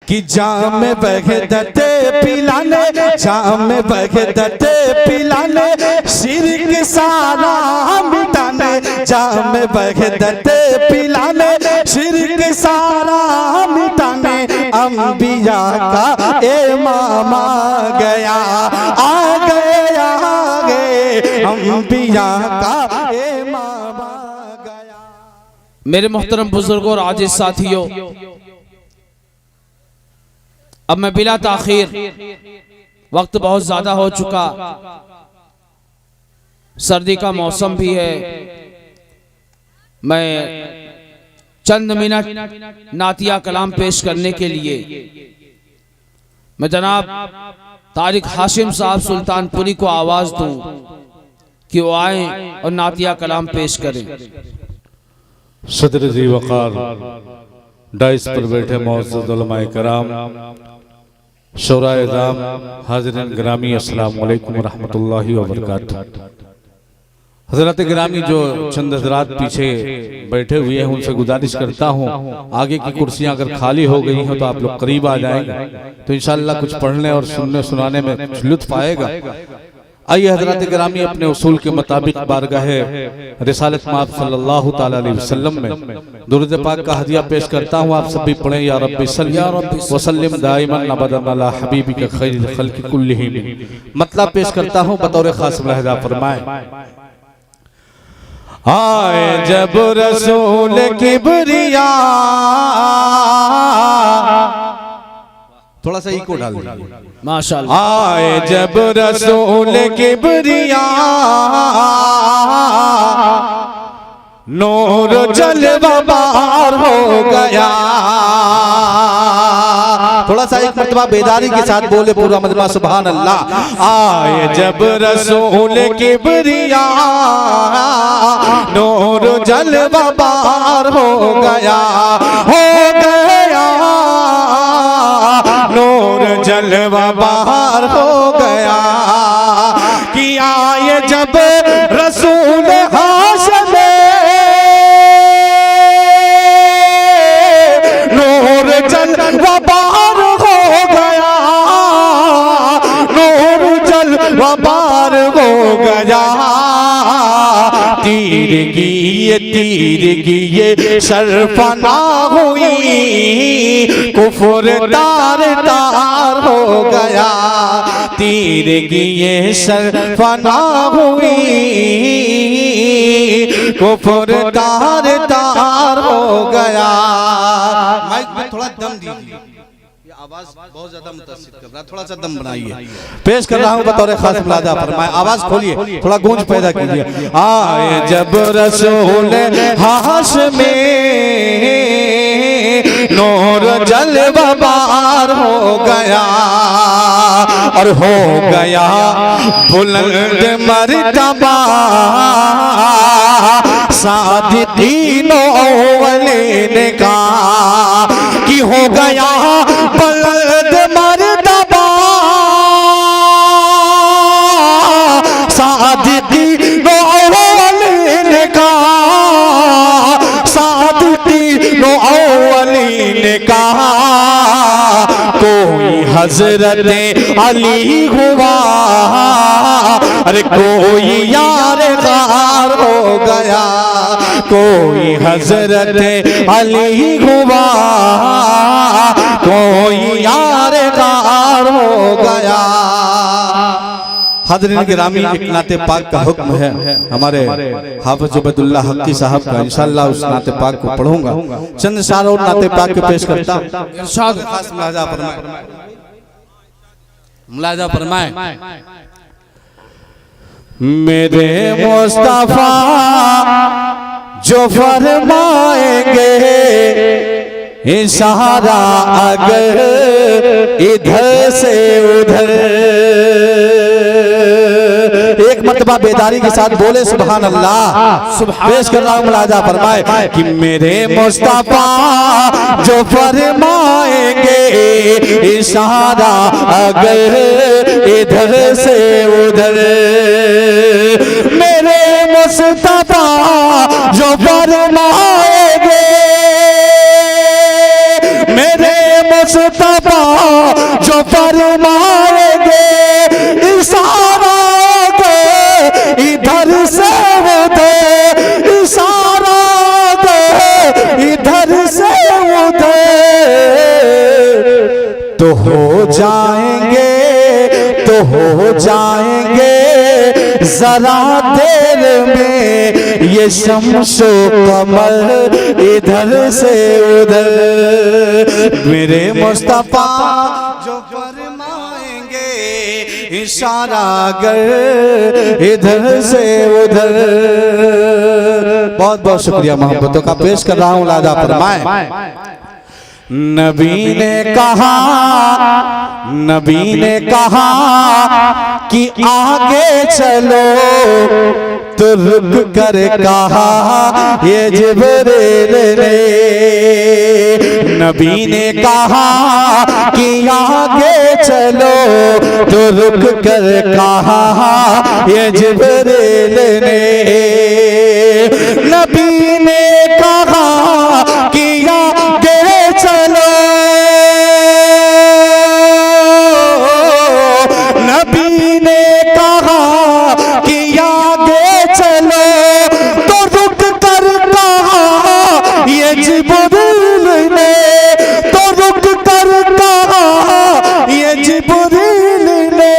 कि जाम वहदत पिलाने, जाम वहदत पिलाने, शिरक सारा मिटाने, जाम वहदत पिलाने, शिरक सारा मिटाने, अंबिया का इमाम आ गया, आ गया, आ गए अंबिया का इमाम आ गया। मेरे मोहतरम बुजुर्गों और आजिज साथियों, अब मैं बिला ताखीर, वक्त बहुत ज्यादा हो चुका, सर्दी का मौसम भी है, मैं चंद मिनट नातिया कलाम पेश करने के लिए मैं जनाब तारिक हाशिम साहब सुल्तानपुरी को आवाज दूं कि वो आए और नातिया कलाम पेश करें। सदर जी वकार डाइस पर बैठे मौजूद उलमाए कराम, शौराए दाम, हाज़िरीन गिरामी, अस्सलामु अलैकुम रहमतुल्लाहि व बरकातुहू। हज़रात गिरामी जो चंद हज़रात पीछे बैठे हुए हैं उनसे गुजारिश करता हूँ आगे की कुर्सियाँ अगर खाली हो गई हैं तो आप लोग करीब आ जाएंगे तो इंशाअल्लाह कुछ पढ़ने और सुनने सुनाने में कुछ लुत्फ आएगा। आइए हज़रात गिरामी अपने उसूल के मुताबिक बारगाहे रिसालत माब सल्लल्लाहु ताला अलैहि वसल्लम में दुरूद पाक का हदिया पेश करता हूँ। आप सब भी पढ़ें, या रब्बी सल्ली व सल्लिम दाइमन अबदन अला हबीबिका खैरिल खल्क़ि कुल्लिहिम। मतलब पेश करता हूँ बतौर खास मुलाहिज़ा फरमाएं। आए जब रसूल किबरिया, थोड़ा सा इको डाल दीजिए माशाअल्लाह। आए जब रसूल किबरिया, नूर जलवा बार हो गया। थोड़ा सा एक मरतबा बेदारी के साथ बोले पूरा मजमा सुभान अल्लाह। आए जब रसूल किबरिया, नूर जलवा बार हो गया, हो गया, नूर जलवा बार हो गया। कि आए जब रसूल हाशम, नूर जलवा बार हो गया, नूर जलवा बार हो गया। तीरगी ये शर्फना हुई, कुफर तार तार हो गया। तीरगी ये शर्फना हुई, कुफर तार तार हो गया। माइक में थोड़ा दम दीजिए, आवाज बहुत ज्यादा मुतासिर कर रहा है, थोड़ा सा दम बनाइए। पेश कर रहा हूँ बतौर खास मुलाहिज़ा फरमाएं, आवाज खोलिए, थोड़ा गूंज पैदा कीजिए। आए जब रसूल हाशमी, नूर जलवा बार हो गया, और हो गया बुलंद मर्तबा, सादिकीनो अव्वलीन का। कि हो गया बुलंद मर्तबा, सादिकीनो अव्वलीन का, सादिकीनो अव्वलीन का। कोई हजरत अली हुआ, अरे कोई यार गार हो गया। कोई हजरत अली हुआ, कोई यार गार हो गया। हाज़िरीन गिरामी, एक नाते पाक का हुक्म है हमारे हाफिज जुबैदुल्लाह हक्की साहब का, इंशाअल्लाह उस नाते पाक को पढ़ूंगा। चंद शार और नाते पाक के पेश करता हूं। खास मुलाहिज़ा फरमाएं, मुलाहिज़ा फरमाएं। मेरे मुस्तफा जो फरमाएंगे इशारा, अगर इधर से उधर, एक मर्तबा बेदारी के साथ बोले सुभान अल्लाह। पेश कर रहा हूँ, मुलाहिज़ा फरमाए। कि मेरे मुस्तफा जो फरमाएंगे इशारा, अगर इधर से उधर, मेरे मुस्तफा जो फरमाएंगे, मेरे मुस्तफा मुस्तफा जो फरमाएंगे इशारा दे इधर से उधर, इशारा दे इधर से उधर, तो हो जाएंगे, तो हो जाएंगे जरा देर में ये शम्सो कमर इधर से उधर। मेरे मुस्तफा जो फरमाएंगे इशारा कर इधर से उधर। बहुत बहुत शुक्रिया मोहब्बतों का पेश कर रहा हूँ। लादा फरमाए नबी ने कहा, नबी ने कहा कि आगे चलो, तो रुक कर कहा ये जिब्रील ने। नबी ने कहा कि आगे चलो, तो रुक कर कहा ये जिब्रील ने। नबी ने कहा कि आगे चलो, नबी ने कहा कि आगे चलो, तो रुक कर कहा ये जिब्रील ने, तो रुक कर कहा ये जिब्रील ने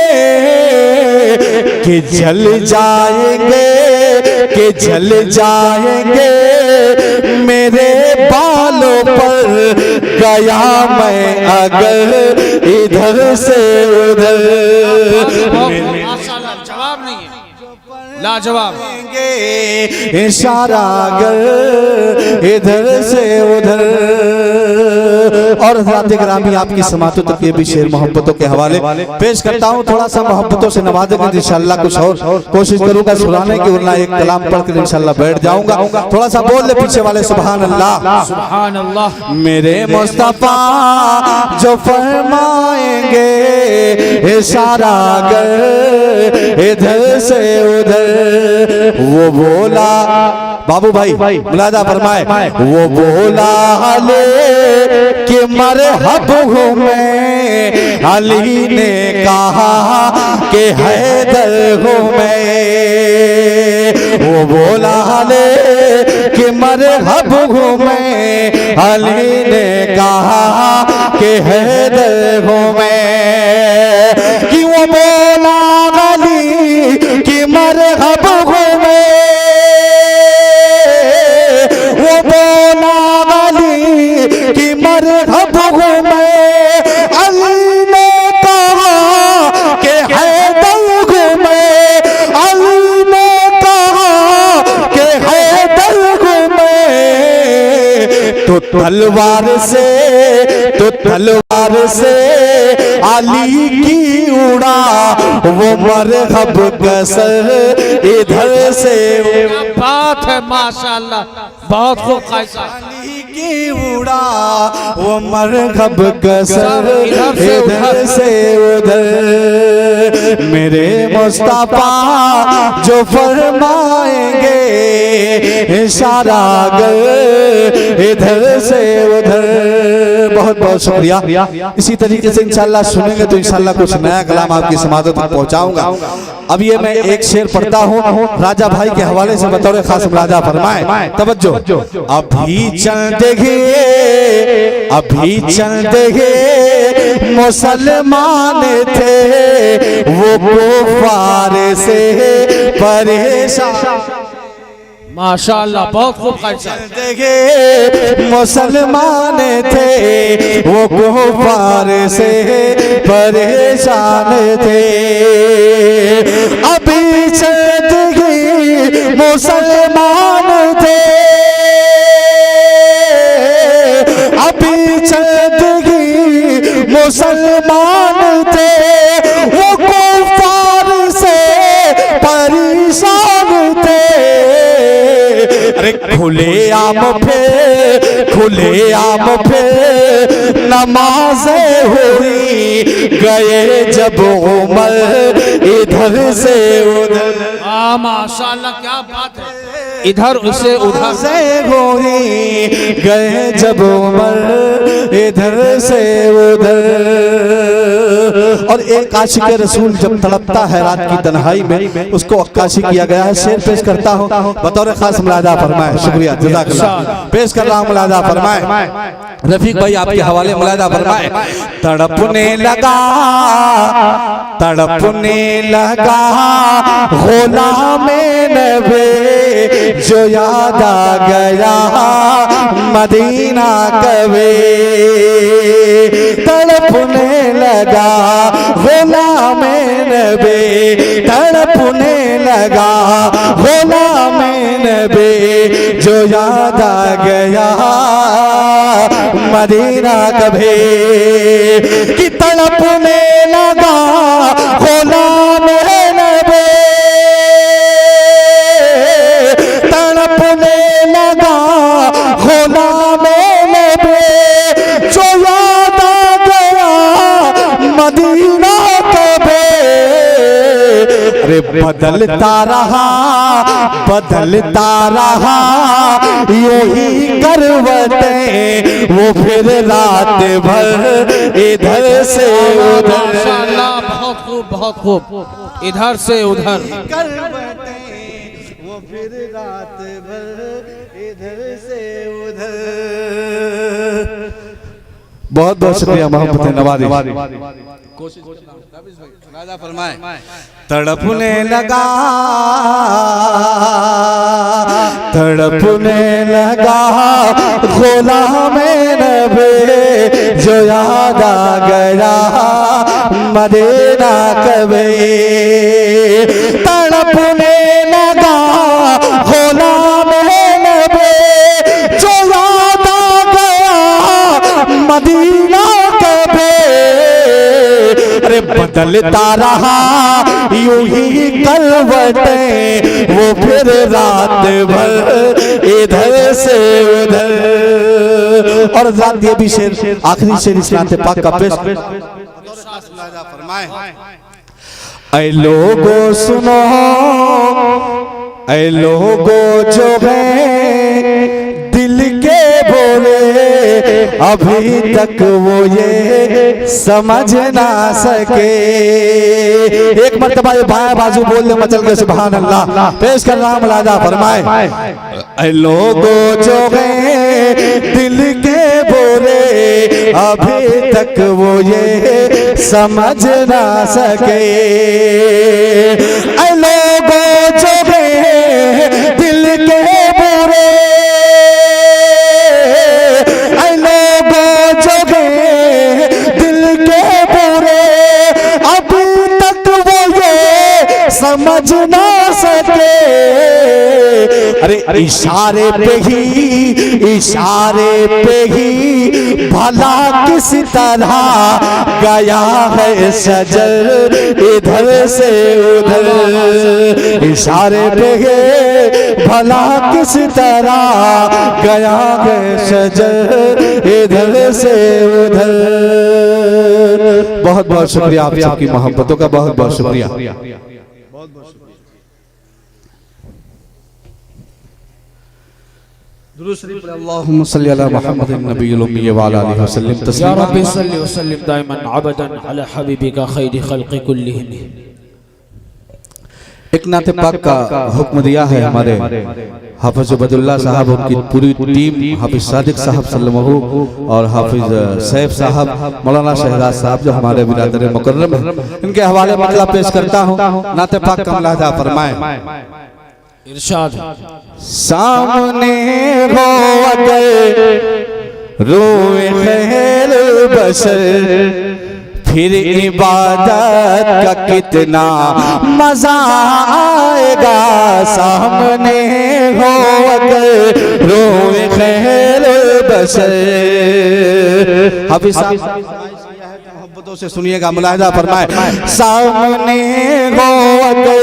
कि जल जाएंगे, कि जल जाएंगे मेरे बालों पर गया मैं अगर इधर से उधर। माशाल्लाह, जवाब नहीं है, लाजवाब। इशारा अगर इधर से उधर। और हज़रात ग्रामी आपकी समातों तक ये भी शेर मोहब्बतों के हवाले पेश करता हूँ। थोड़ा सा मोहब्बतों से नवाजेंगे इंशाअल्लाह, कुछ और कोशिश करूंगा सुनाने की, वरना एक कलाम पढ़ कर इंशाअल्लाह बैठ जाऊंगा। थोड़ा सा बोल ले पीछे वाले सुभान अल्लाह, सुभान अल्लाह। मेरे मुस्तफा जो फरमाएंगे इशारा कर इधर से उधर। वो बोला बाबू भाई मुलादा फरमाए, वो बोला ले कि मरहब हूँ मैं, अली ने कहा कि हैदर हूँ मैं। वो बोला ले कि मरहब हूँ मैं, अली ने कहा कि हैदर हूँ मैं। कि वो बोला अली कि मरहब हूँ मैं, वो बोला अली कि मरहब हूँ मैं, अली ने कहा कि हैदर हूँ मैं, अली ने कहा कि हैदर हूँ मैं। तो तलवार से, तो तलवार से अली की उड़ा वो मरहब कसर इधर से। बात है माशाल्लाह, बहुत खूब कायसा। अली की उड़ा वो मरहब कसर इधर से उधर। मेरे मुस्तफा जो फरमाएंगे इशारा कर इधर से उधर। बहुत बहुत शुक्रिया। इसी तरीके से इंशाअल्लाह सुनेंगे तो इंशाअल्लाह कुछ नया कलाम आपकी समाअत तक पहुंचाऊंगा। अब ये मैं एक शेर पढ़ता हूँ राजा भाई के हवाले से, बतौर खास राजा फरमाए तवज्जो। अभी चंद गे, अभी चंद गे मुसलमान थे, वो कुफार से परेशान। माशाल्लाह, बहुत खूब कायसा। मुसलमान थे वो कुफार से परेशान थे। अभी जिंदगी मुसलमान थे, अभी जिंदगी मुसलमान थे, वो कुफार से परेशान थे। अरे खुले आम पे, खुले आम पे नमाज़ें हुई, गए जब उमर इधर से उधर। माशाल्लाह, क्या बात है। इधर से उधर से गोरी गए जब उमर इधर से उधर। और एक आशिक रसूल जब तड़पता है रात की तन्हाई में, उसको अक्काशी किया गया है। शेर पेश करता हूँ बतौर खास मुलादा फरमाए। शुक्रिया, जज़ाकल्लाह। पेश कर रहा हूँ, मुलादा फरमाए। रफीक भाई आपके हवाले मुलादा फरमाए। तड़पने लगा गुलामे नबी जो याद आ गया मदीना कभी। तड़पने लगा गुलामे नबी, तड़पने लगा गुलामे नबी जो याद आ गया मदीना कभी। कि तड़पने लगा गुलामे नबी, तड़पने लगा गुलामे नबी जो याद आ गया मदीना कभी। अरे बदलता रहा यूं ही करवटें वो फिर रात भर इधर से उधर। माशाअल्लाह, बहुत खूब, बहुत खूब। इधर से उधर करवटें वो फिर रात भर इधर से उधर। बहुत बहुत शुक्रिया मोहब्बत नवाज़ी। तड़पने लगा गुलामे नबी जो याद आ गया मदीना कभी। तड़पने लगा गुलामे नबी जो याद आ गया मदीना कभी। अरे बदलता रहा यूं ही करवटें वो फिर रात भर इधर से उधर। और रात ये भी शेर, आखिरी शेर इस नाते पाक का पेश फरमाए। ऐ लोगो सुनो, ऐ लोगो जो हैं दिल के बोले अभी तक वो ये समझ ना सके। एक मर्तबा ये बाया बाजू बोल दे मचल के सुभान अल्लाह। पेश कर रहा मुलादा फरमाए। ऐ लोगो जो हैं दिल के बोले अभी तक वो ये समझ ना सके। ऐ लोगो जो हैं दिल के बोले, समझ ना सके। अरे इशारे पे ही भला किस तरह गया है सजर इधर से उधर। इशारे पे ही भला किस तरह गया है सजर इधर से उधर। बहुत बहुत शुक्रिया आप सबकी मोहब्बतों का, बहुत बहुत शुक्रिया। अल्लाहुम्मा सल्ली अला मुहम्मद नबील उम्मी व अला आलिहि वसल्लम या तस्लीमा। रब्बी सल्ली व सल्लिम दाइमन अबदन अला हबीबिका खैरि खल्क़ि कुल्लिहिम। एक नाते पाक का हुक्म दिया है हमारे हाफिज उबैदुल्लाह साहब, उनकी पूरी टीम, हाफिज सादिक साहब सल्लल्लाहु और हाफिज सैफ साहब, मौलाना शहराज साहब जो हमारे बिरादर मुकर्रम हैं, इनके हवाले मतला पेश करता हूँ। नाते पाक का मुलाहिजा फरमाएं। इरशाद। सामने हो अगर रोए खैर बशर फिर इबादत का कितना मजा आएगा। सामने हो अगर रोए खैर बशर। हाफिज साहब मोहब्बतों से सुनिएगा, मुलाहिजा फरमाए। सामने हो अगर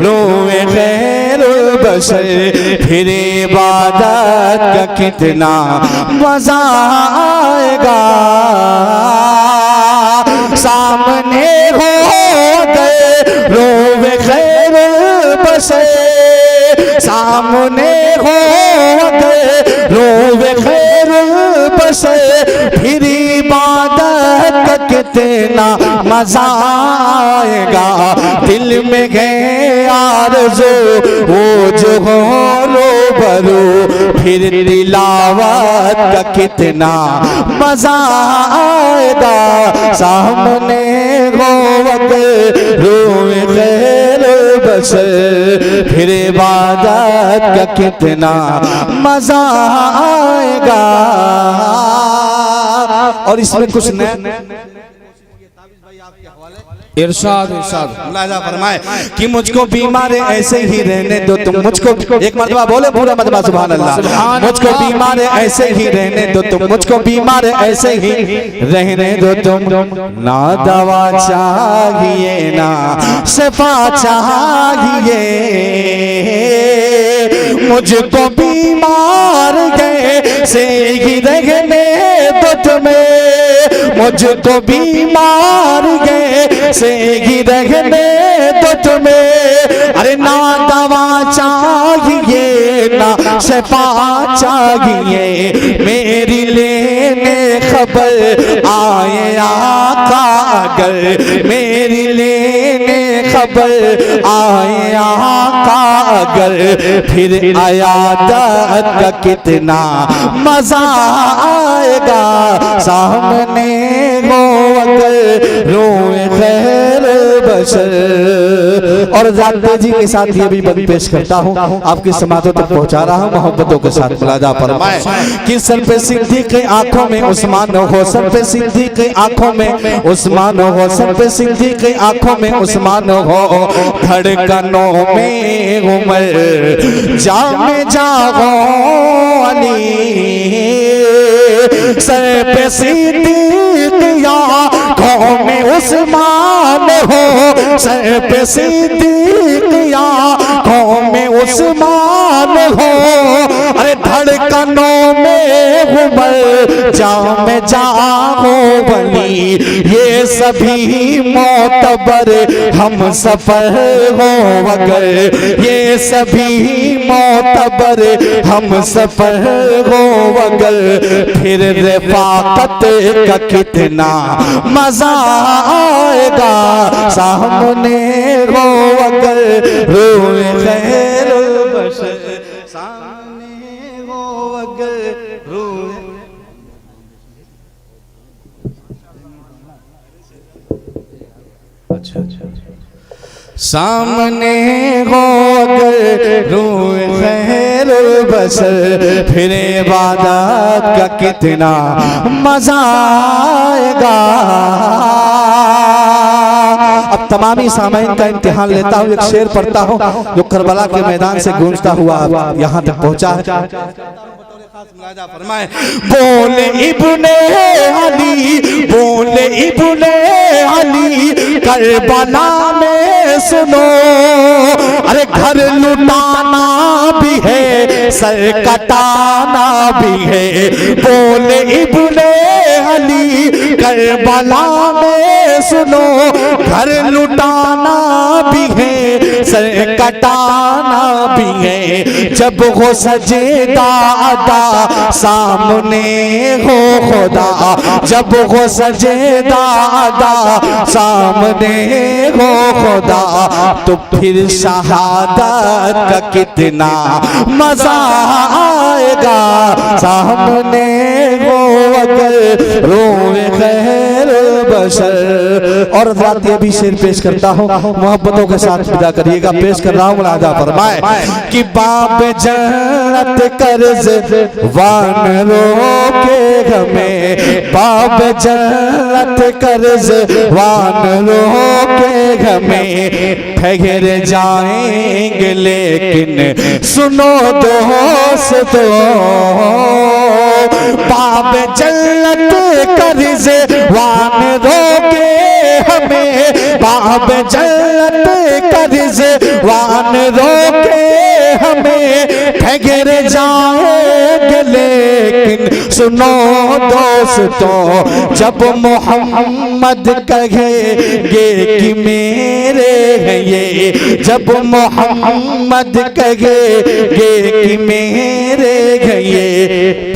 रोए खैर बशर फिर इबादत का कितना मजा आएगा। सामने हो गए रोवे खैर बशर, सामने कितना मजा आएगा, दिल में है आरज़ू वो जो हो रूबरू, फिर तिलावत का कितना मजा आएगा, सामने हो वक्त रूए खैर बशर, फिर इबादत का कितना मजा आएगा। और इसमें कुछ नया इरशाद इरशाद मुलाजा फरमाए कि मुझको बीमार ऐसे ही रहने दो तुम, मुझको एक मरतबा बोले पूरा मरतबा सुभान अल्लाह, मुझको बीमार ऐसे ही रहने दो तुम, मुझको बीमार ऐसे ही रहने दो तुम, ना दवा चाहिए ना शफा चाहिए, मुझको बीमार ऐसे ही रहने दो तुम्हें, मुझको बीमार से ही रहने दो तुम्हें, अरे ना दवा चाहिए ना शफा चाहिए, मेरी लेने खबर आए आका अगर, मेरी लेने खबर आए आका अगर, फिर अयादत का कितना मजा आएगा, सामने हो अगर रोए खैर बशर। और ज़ात जी के साथ ये भी बंद पेश करता हूँ, आपकी समातों तक पहुँचा रहा हूँ मोहब्बतों के साथ। मुलाजा फरमाए कि सर पे सिद्दीक़ की आंखों में उस्मान हो, सर पे सिद्दीक़ की आंखों में उस्मान हो, सर पे सिद्दीक़ की आंखों में उस्मान हो, धड़कनों में उमर जामे जागो अली, सर पे सिद्दीक़ या आंखों में उस्मान हो, सर पे सिद्दीक़ या आंखों में उस्मान हो, अरे धड़कनों में उमर जामे जागो वली, ये सभी मोतबर हम सफर हो अगर, ये सभी मोतबर हम सफर हो अगर, फिर रफ़ाक़त का कितना मजा आएगा, सामने हो अगर रोए खैर बशर, सामने हो अगर रोए। अच्छा अच्छा सामने हो अगर रोए खैर बशर, फिर इबादत का कितना मजा आएगा। अब तमामी सामईन का इम्तिहान लेता हूँ, एक शेर पढ़ता हूँ जो करबला के मैदान से गूंजता हुआ यहाँ तक पहुँचा है। बोले इब्ने अली, बोले इब्ने अली, करबला में सुनो, अरे घर लुटाना भी है सर कटाना भी है, बोले इब्ने अली, करबला में सुनो, घर लुटाना भी है सर कटाना भी है, जब हो सजेदा अदा सामने हो खुदा, जब हो सजेदा अदा सामने हो खुदा, तो फिर शहादत का कितना मजा आएगा, सामने हो अगर रोए खैर बशर। और रात ये भी शेर पेश करता हूँ, मोहब्बतों के साथ विदा करिएगा। पेश कर रहा हूँ मुलाजा फरमाए कि बाब जन्नत कर्ज वान रोके हमें, बाब जन्नत कर्ज वान रोके हमें, ठहर जाएंगे लेकिन सुनो दोस्तों, बाब जन्नत कर्ज वान रोके हमें, बाब जन्नत कर्ज वान रोके हमें, ठहर जाएंगे लेकिन सुनो दोस्तों, जब मोहम्मद कहेंगे कि मेरे हैं ये, जब मोहम्मद कहेंगे कि मेरे हैं ये,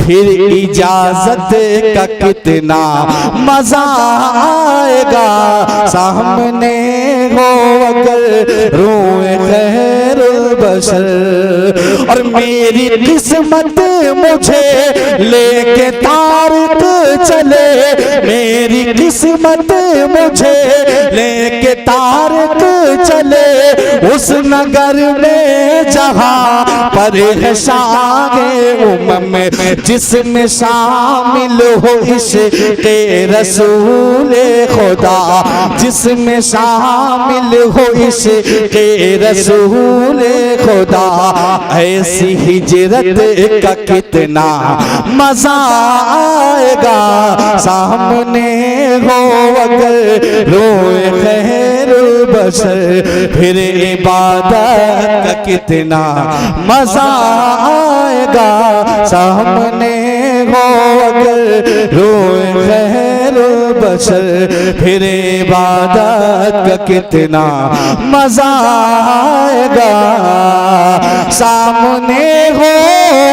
फिर इजाजत का कितना मजा आएगा। सामने हो अगर रोए खैरुल बशर, और मेरी किस्मत मुझे लेके तारिक चले, मेरी किस्मत मुझे लेके तारिक चले, उस नगर में जहां पर है शागे उम्म में, जिसमें शामिल हो इश्क़े रसूले खुदा, जिसमें शामिल हो इश्क़े रसूले खुदा। ऐसी हिजरत का कितना मजा आएगा। सामने हो अगर रोए खैरुल बशर, फिर इबादत का कितना मजा आएगा। सामने हो अगर रोए खैरुल बशर, फिर इबादत का कितना मजा आएगा। सामने हो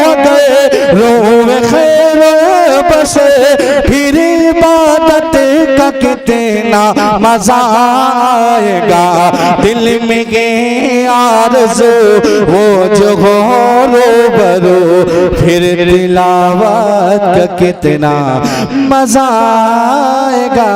अगर रोए खैरुल बशर, फिर इबादत का कितना मजा आएगा। दिल में गे आरज़ू वो जो हो रूबरू, फिर तिलावत का कितना मजा आएगा।